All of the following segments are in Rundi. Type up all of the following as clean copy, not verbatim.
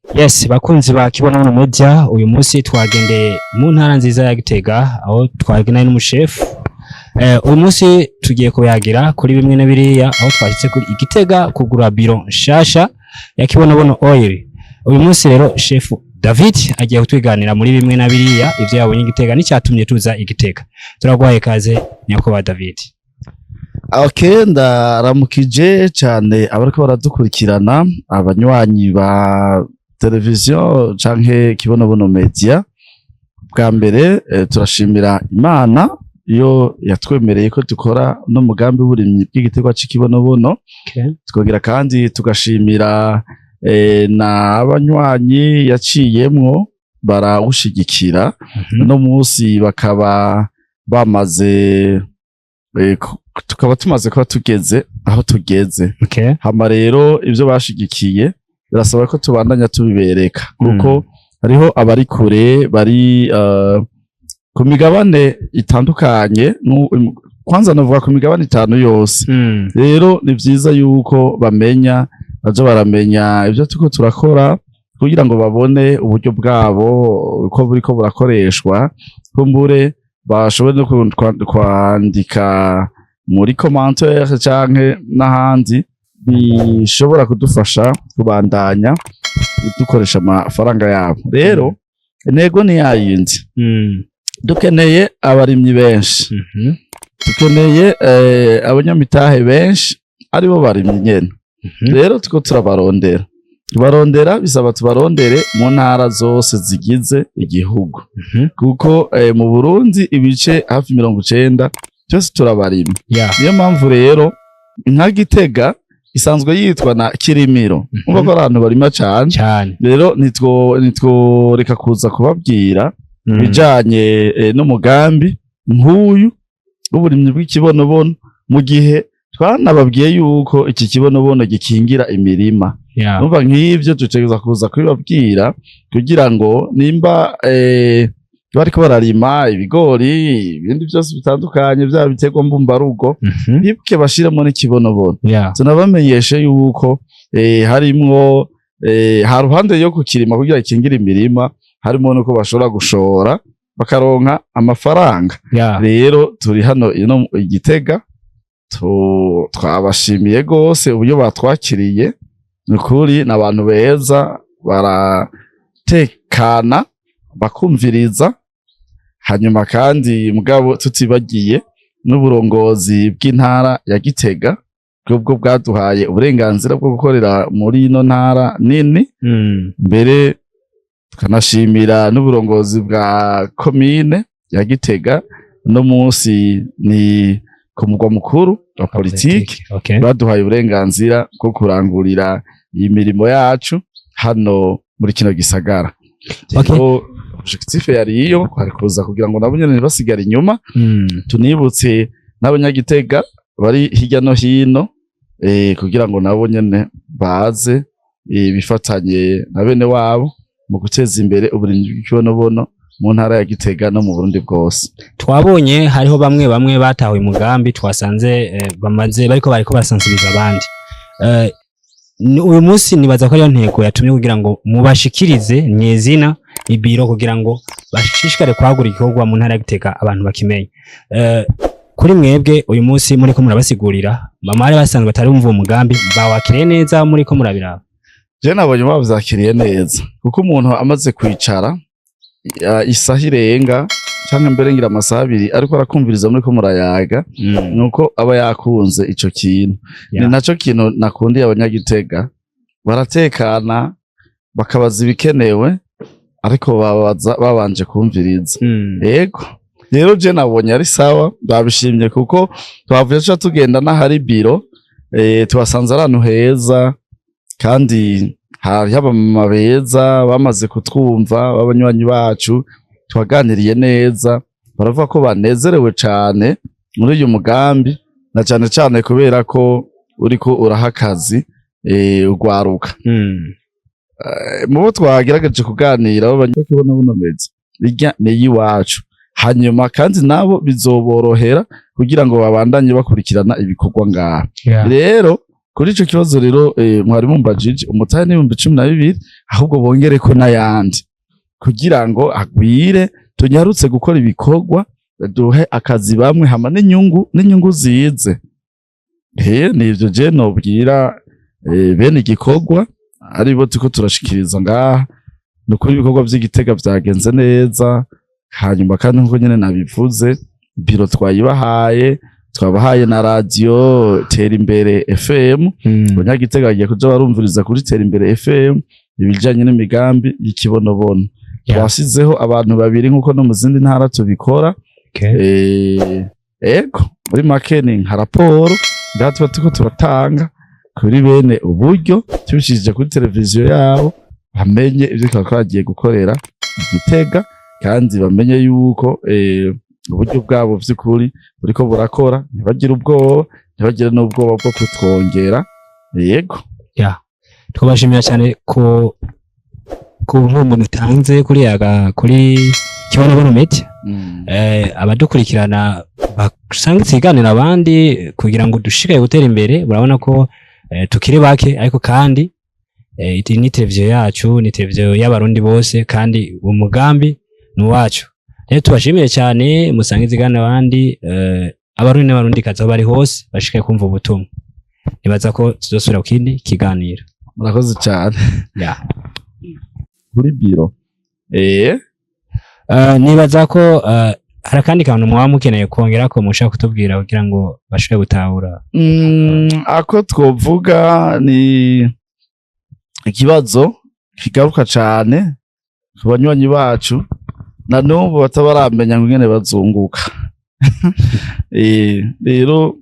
Yes, bakunzi ba Kibonobono Media, uyu munsi twagendeye mu ntara nziza ya Gitega aho twagendanye n'umushefu. Uyu munsi tugiye kuyagira kuri bimwe na biriya aho twashitse kuri Gitega kugura biro nshasha ya Kibonobono Oil. Uyu munsi rero chef David agiye kutwiganira muri bimwe na biriya ivyo yabonye Gitega n'icyatumye tuza Gitega. Turagwaye kaze nyako David. Okay, ndaramukije cyane abariko baradukurikirana abanywanyi ba televiziyo canke Kibonobono Media. Bwa mbere turashimira Imana iyo yatwemereye ko dukora no mugambi w'uburimyi bw'igiterwa c'Ikibonobono. Twongera kandi tugashimira na abanywanyi yaciyemwo barawushigikira. No munsi bakaba bamaze tukaba tumaze kuba tugeze aho tugeze. Hama rero ivyo bashigikiye birasaba ko tubandanya tubibereka kuko hariho abari kure bari ku migabane itandukanye. Kwanza navuga ku migabane 5 yose. Rero ni vyiza yuko bamenya baje baramenya ivyo tuko turakora kugira ngo babone uburyo bwabo uko buriko burakoreshwa, kumbure bashobore no kwandika muri commentaire canke n'ahandi bishobora kudufasha kubandanya dukoresha amafaranga yabo. Rero intego ni yayindi, dukeneye abarimyi benshi, dukeneye abanyamitahe benshi aribo barimyi nyene. Rero tuko tubarondera bisaba tubarondere mu ntara zose zigize igihugu, kuko mu Burundi ibice hafi 90 cyose turabarimye. Niyo mpamvu rero nka Gitega isanzwe yitwa na Kirimiro, umva ko abantu barima cyane. Rero nitwo reka kuza kubabwira bijanye n'umugambi nk'uyu w'uburimyi bw'ikibonobono, mu gihe twanababwiye yuko iki kibonobono gikingira imirima. Umva nk'ivyo dutegereza kuza kubibabwira kugira ngo nimba bariko bararima ibigori ibindi byose bitandukanye bya biterwa mbumbarugo bibuke bashiramo n'ikibonobono. Tunabamenyeshe yuko harimwo ha ruhande yo kukirima kugira ikingira imirima, harimo nuko bashobora gushora bakaronka amafaranga. Rero turi hano ino Gitega, twabashimiye gose uburyo batwakiriye. Nukuri n'abantu beza baratekana bakumviriza. Hanyuma kandi mugabo tutibagiye n'uburongozi bw'intara ya Gitega bwo bwaduhaye uburenganzira bwo gukorera muri ino ntara nini. Mbere tukanashimira n'uburongozi bwa komine ya Gitega. No munsi ni ku mugwa mukuru wa politiki baduhaye uburenganzira bwo kurangurira iyi mirimo yacu hano muri kino gisagara. Objectif yari iyo kwari kuza kugira ngo nabo nyene basigara inyuma. Tunibutse n'abanyagitega bari hirya no hino kugira ngo nabo nyene baze bifatanye na bene wabo mu guteza imbere uburimyi bw'ikibonobono mu ntara ya Gitega no mu Burundi bwose. Twabonye hariho bamwe batawe umugambi, twasanze bamaze bariko basansibiza abandi. Uyu munsi nibaza ko ariyo ntego yatumye kugira ngo mubashikirize nyezina ibiro kugira ngo bashishikare kwagura igikorwa mu ntara ya Gitega abantu bakimenye. Kuri mwebwe uyu munsi muri ko murabasigurira bamare basanzwe batari umva umugambi bawakiriye neza muri ko murabiraba. Je nabonye bavyakiriye neza kuko umuntu amaze kwicara isaha irenga canke mbere ngira amasaha 2 ariko arakumviriza muri ko murayaga, nuko aba yakunze ico kintu. Ni naco kintu nakundiye abanyagitega, baratekana bakabaza ibikenewe ariko babanje kumviriza. Yego rero je nabonye ari sawa, babishimye kuko twavuye cyo tugenda n'ahari biro tubasanze arantu heza kandi hari abamama beza bamaze kutwumva b'abanywanyi bacu. Twaganiriye neza, baravuga ko banezerewe cyane muri uyu mugambi, na cyane kubera ko uriko uraha akazi ugwaruka. Mubo twagerageje kuganira abanyakibona meza bijya n'iyiwacu, hanyuma kandi nabo bizoborohera kugira ngo babandanye bakurikirana ibikorwa ngaha. Rero kuri ico kibazo rero mwari mumbajije umutahe n'ibihumbi 12 ahubwo bongereko n'ayandi kugira ngo agwire tunyarutse gukora ibikorwa duhe akazi bamwe hama n'inyungu zize. Nivyo je nobwira bene igikorwa aribo tuko turashikiriza ngaha nukuri ibikorwa vy'Igitega vyagenze neza. Hanyuma kandi nkuko nyene nabivuze biro twabahaye na radio Terimbere FM Abanyagitega bagiye kuja barumviriza kuri Terimbere FM ibijanye n'imigambi y'ikibonobono. Twasizeho abantu babiri nkuko no mu zindi ntara tubikora. Ego muri makeni nka raporo ndatuba tuko turatanga kuri bene uburyo tubishije kuri televiziyo yabo bamenye ivyo twagiye gukorera Gitega kandi bamenye yuko uburyo bwabo vy'ukuri buriko burakora ntibagira ubwoba ntibagire n'ubwoba bwo kutwongera. Yego twabashimira cyane ko umuntu utanze kuri Kibonobono Media. Abadukurikirana basanga tsiganira abandi kugira ngo dushikaye gutera imbere. Urabona ko tukiri bake ariko kandi ni televiziyo yacu, ni televiziyo y'abarundi bose kandi umugambi ni wacu. Rero tubashimiye cyane musange zigana abandi abarundi n'abarundi kaza bari hose bashikaye kumva ubutumwa. Nibaza ko tuzosubira ku kindi kiganiro. Murakoze cyane. Kuri biro nibaza ko hari kandi kantu mwaba mukeneye kongera ko mushaka kutubwira kugira ngo bashobore gutahura. Ako twovuga ni ikibazo kigaruka cyane ku banywanyi bacu na n'ubu batabaramenya ngo ngene bazunguka. Rero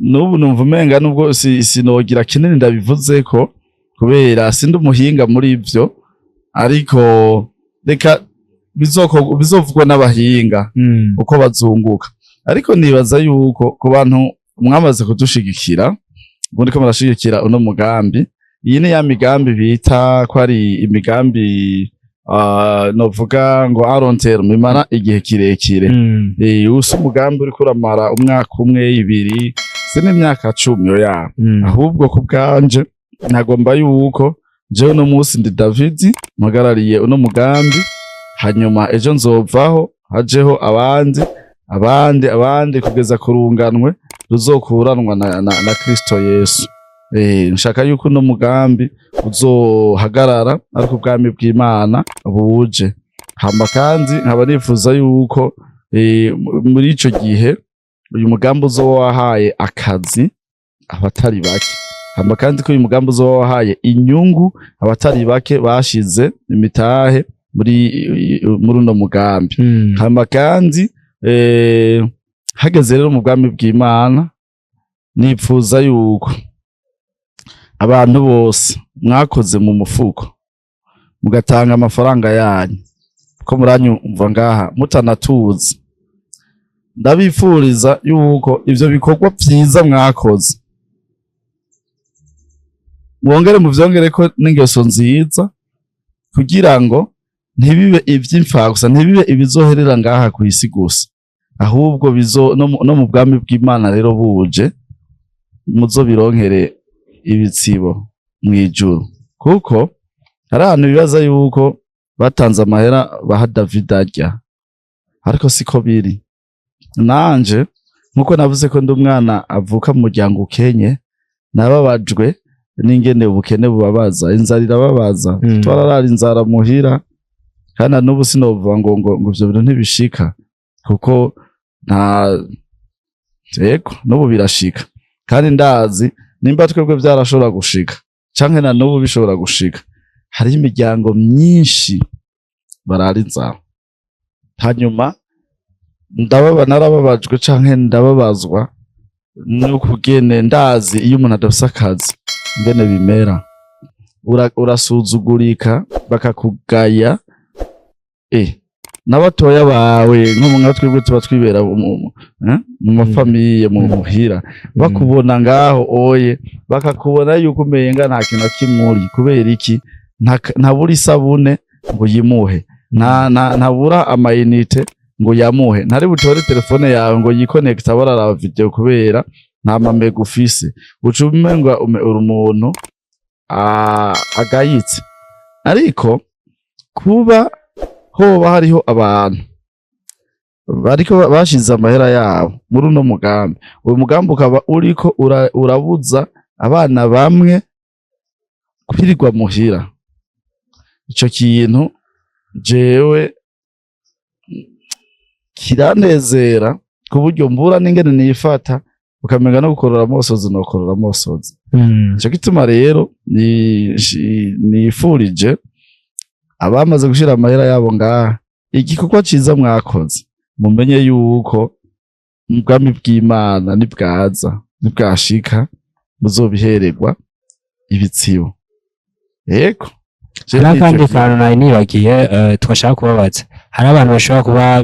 n'ubu numva umenga nubwo sinogira kinini ndabivuze ko kubera sindi umuhinga muri ivyo ariko reka bizovugwa n'abahinga uko bazunguka. Ariko nibaza yuko ku bantu mwamaze kudushigikira ubundi ko murashigikira uno mugambi, iyi ni ya migambi bita ko ari imigambi novuga ngo aronter mimara igihe kirekire. Usa umugambi uri kuramara umwaka umwe ibiri n'imyaka 10 oya. Ahubwo ku bwanje nagomba yuko jewe no musi ndi David mugarariye uno mugambi, hanyuma ejo nzovaho hajeho abandi kugeza kurunganwe ruzokuranwa na Kristo Yesu. Nshaka yuko uno mugambi uzohagarara ariko ubwami bw'Imana buje. Hamba kandi nkaba nifuza yuko muri ico gihe uyu mugambi uzowahaye akazi abatari bake. Hamba kandi ko uyu mugambi uzowahaye inyungu abatari bake bashize imitahe muri uno mugambi. Hamba kandi hageze rero mu bwami bw'Imana nipfuza yuko abantu bose mwakoze mu mufuko mugatanga amafaranga yanyu ko muranyumva ngaha mutanatuzi, ndabifuriza yuko ivyo bikorwa vyiza mwakoze mwongere muvyongereko n'ingeso nziza kugira ngo ntibibe ivy'imfa gusa, ntibibe ibizoherera ngaha ku isi gusa, ahubwo no mu bwami bw'Imana rero buje muzobironkere ibitsibo mwijuru. Kuko hari abantu bibaza yuko batanze amahera baha David arya, ariko siko biri. Nanje nkuko navuze ko ndi umwana avuka mu muryango ukenye, nababajwe n'ingene ubukene bubabaza, inzara irababaza. Twararara inzara muhira kandi n'ubu sinovuga ngo ivyo bintu ntibishika kuko n'ubu birashika kandi ndazi nimba twebwe byarashobora gushika canke na n'ubu bishobora gushika. Hari imiryango myinshi barara inzara. Hanyuma narababajwe canke ndababazwa n'ukugene ndazi iyo umuntu adafise akazi ngene bimera, urasuzugurika bakakugaya. N'abatoya bawe nko twebwe tuba twibera mu mafamiye mu muhira, bakubona ngaho oye bakakubona yuko umenga nta kintu kimuri. Kubera iki? Ntabura isabune ngo yimuhe, ntabura amayinite ngo yamuhe, ntari butore telefone yawe ngo yikonekta bararaba video kubera nta mamega ufise uca umenga uri umuntu agayitse. Ariko kuba hoba hariho abantu bariko bashize amahera yabo muri uno mugambi, uyu mugambi ukaba uriko urabuza abana bamwe kwirirwa muhira, ico kintu jewe kiranezera ku buryo mbura n'ingene nifata, ukamenga no gukorora amosozi nokorora amosozi. Ico gituma rero nifurije abamaze gushira amahera yabo ngaha, igikorwa ciza mwakoze, mumenye yuko ubwami bw'Imana nibwaza nibwashika muzobihererwa ibitsibo. Yego hari kandi kantu nari nibagiye twashaka kubabaza, hari abantu bashobora kuba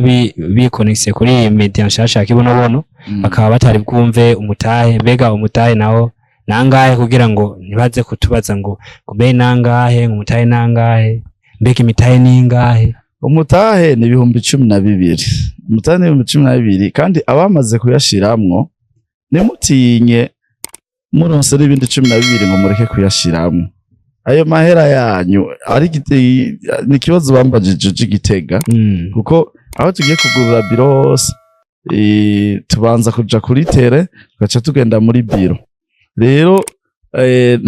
bikonekise kuri iyi media nshasha Kibonobono bakaba batari bwumve umutahe, mbega umutahe nawo nangahe kugira ngo ntibaze kutubaza ngo kumbe nangahe, umutahe nangahe, mbega imitahe ningahe? Umutahe ni 12,000. Umutahe ni 12,000 kandi abamaze kuyashiramwo nimutinye muronse n'ibindi 12 ngo mureke kuyashiramwo. Ayo mahera yanyu ari ni kibazo bambajije Gitega kuko aho tugiye kugurura biro hose tubanza kuja kuri tere tugaca tugenda muri biro. Rero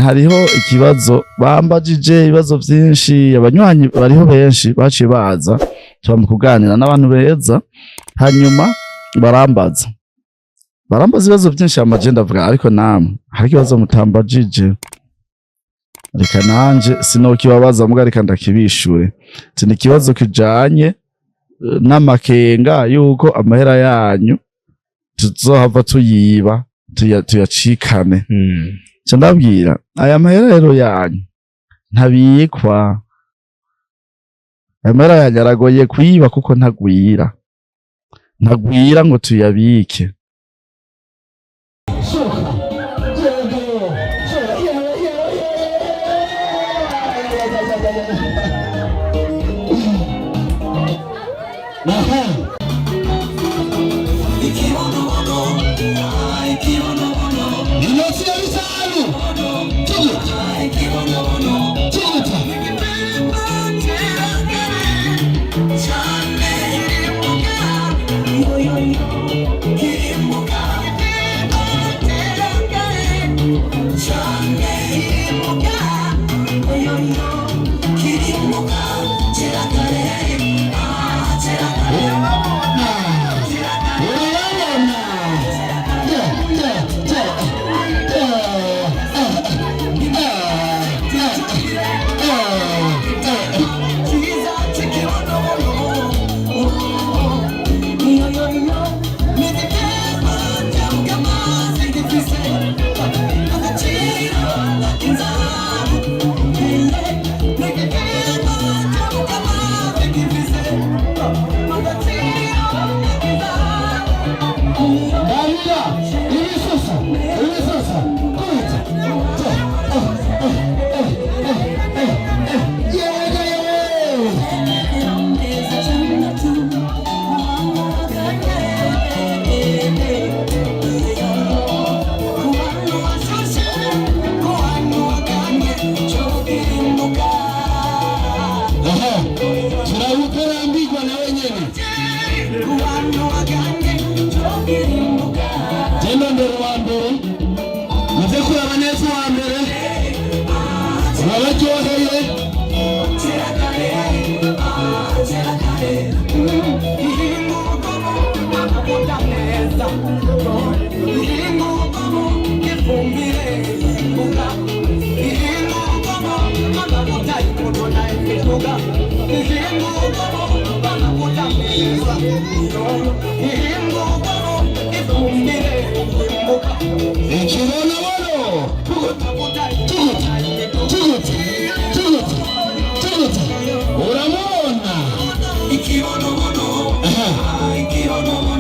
hariho ikibazo bambajije, ibibazo byinshi, abanywanyi bariho benshi baciye baza tubam kuganira n'abantu beza, hanyuma barambaza ibibazo byinshi amagenda avuga, ariko namwe hari ikibazo mutambajije, reka nanje sinokibabaza muga reka ndakibishure. Tini kibazo kijanye n'amakenga yuko amahera yanyu tuzohava tuyiba tuyacikane. Cyo ndabwira aya mahera rero yanyu ntabikwa, aya mahera yanyu aragoye kuyiba kuko ntagwira ngo tuyabike.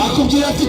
Akubwira ati